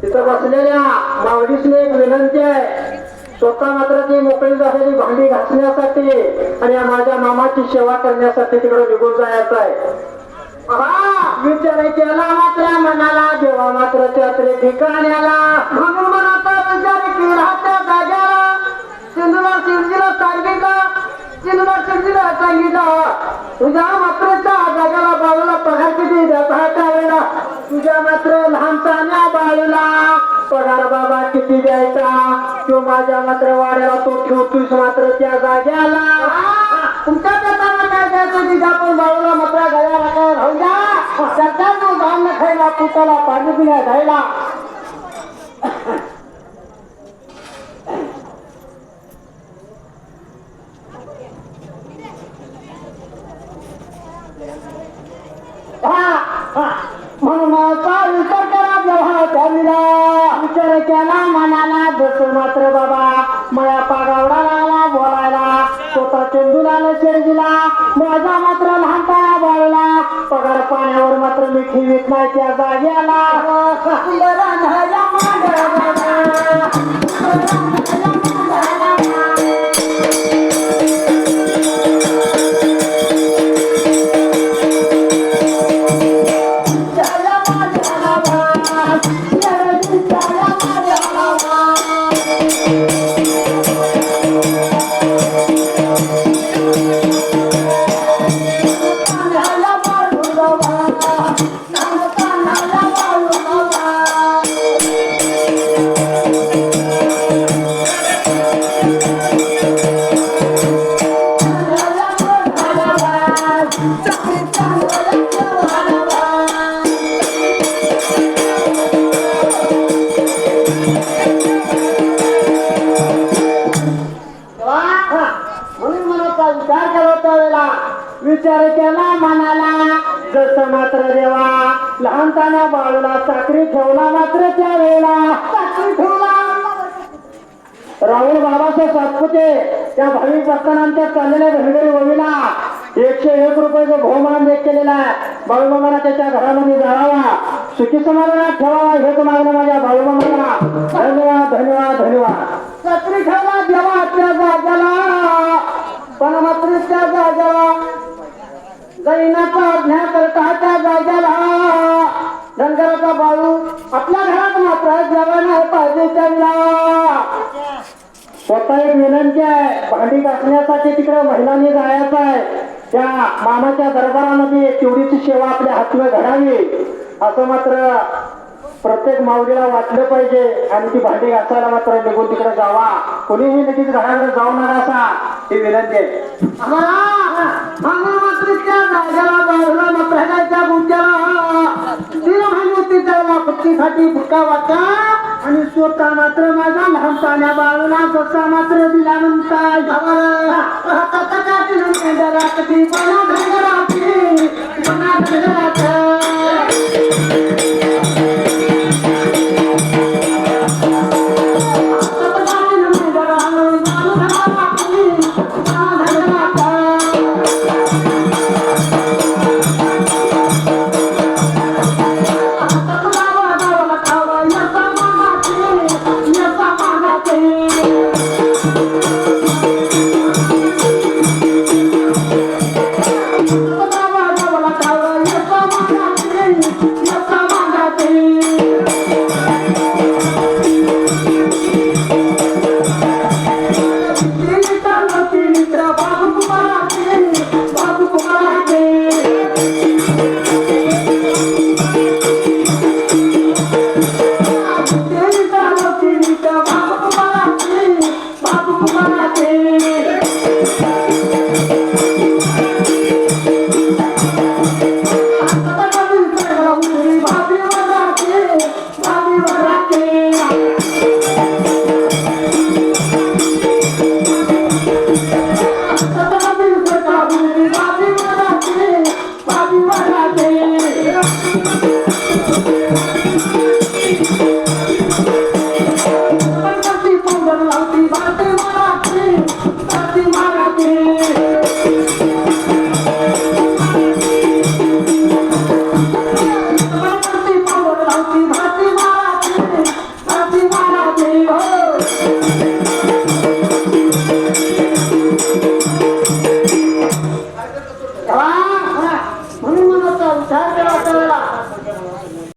तिथं बसलेल्या मावडीसने एक विनंती आहे, स्वतः मात्र ती मोकळी झालेली भांडी घासण्यासाठी आणि माझ्या मामाची सेवा करण्यासाठी तिकडे निघून जायचं आहे. विचार केला मात्र मनाला, जेव्हा मात्र त्या ठिकाणी आला म्हणून मनाचा विचार केला त्या जाग्याला. सिंधुला शिवजीला सांगितलं, सिंधुला शिवजीला सांगितलं, तुझ्या मात्रच्या जाग्याला बाळूला पगार किती द्यायचा त्यावेळेला, तुझ्या मात्र लहानसान्या बाळूला पगार बाबा किती द्यायचा, तो माझ्या मात्र वाड्याला तो ठेवतोस मात्र त्या जाग्याला. तुमच्या पेटाला काय द्यायचं तिच्या पण बाळूला मात्र गळ्याला काय राहू द्या, सरकारला धान्य खायला, पुताला पाणी पिण्या घ्यायला. म्हणून विचार करा जेव्हा त्याला विचार केला मनाला, जसं मात्र बाबा मला पागावडाला बोलायला, स्वतः चंदुलाला शेरजीला माझा मात्र लहानपणा बाळला, पगार पाण्यावर मात्र मी ठेवीत नाही त्या जाग्याला. विचार केला मनाला, जसं मात्र देवा लहानताना बाळूला चाकरी ठेवला मात्र त्या वेळेला चाकरी ठेवला. राहुल बाबासाहेब सातपुते त्या भाविक भक्तांच्या चाललेल्या घरगडी ववीला 101 रुपयाचं बहुमान देत केलेला आहे. बाळूमामाला त्याच्या घरामध्ये जाळावा, सुखी समाधानात ठेवावा हेच मागणं माझ्या बाळूमामाला. धन्यवाद धन्यवाद धन्यवाद. चाकरी ठेवला देवा त्या जाग्याला, पण मात्र त्या जाग्याला जैनाचा अज्ञा करता त्या जाग्याला धनगराचा बाळू आपल्या घरात मात्र जेवण पाहिजे त्यांना. स्वतः एक विनंती आहे, भांडी घासण्यासाठी तिकडे महिलांनी जायचं आहे. त्या मामाच्या दरबारामध्ये तेवढीची सेवा आपल्या हातून घडावी असं मात्र प्रत्येक माऊलीला वाटलं पाहिजे. आणि ती भांडी घासायला मात्र निघून तिकडे जावा, कोणीही लगेच घराकडे जाऊ नका असा ही विनंती आहे. फुटका वाटा आणि स्वतः मात्र माझा लहानपणा बाळूला कसा मात्र दिला म्हणताय Come on. रे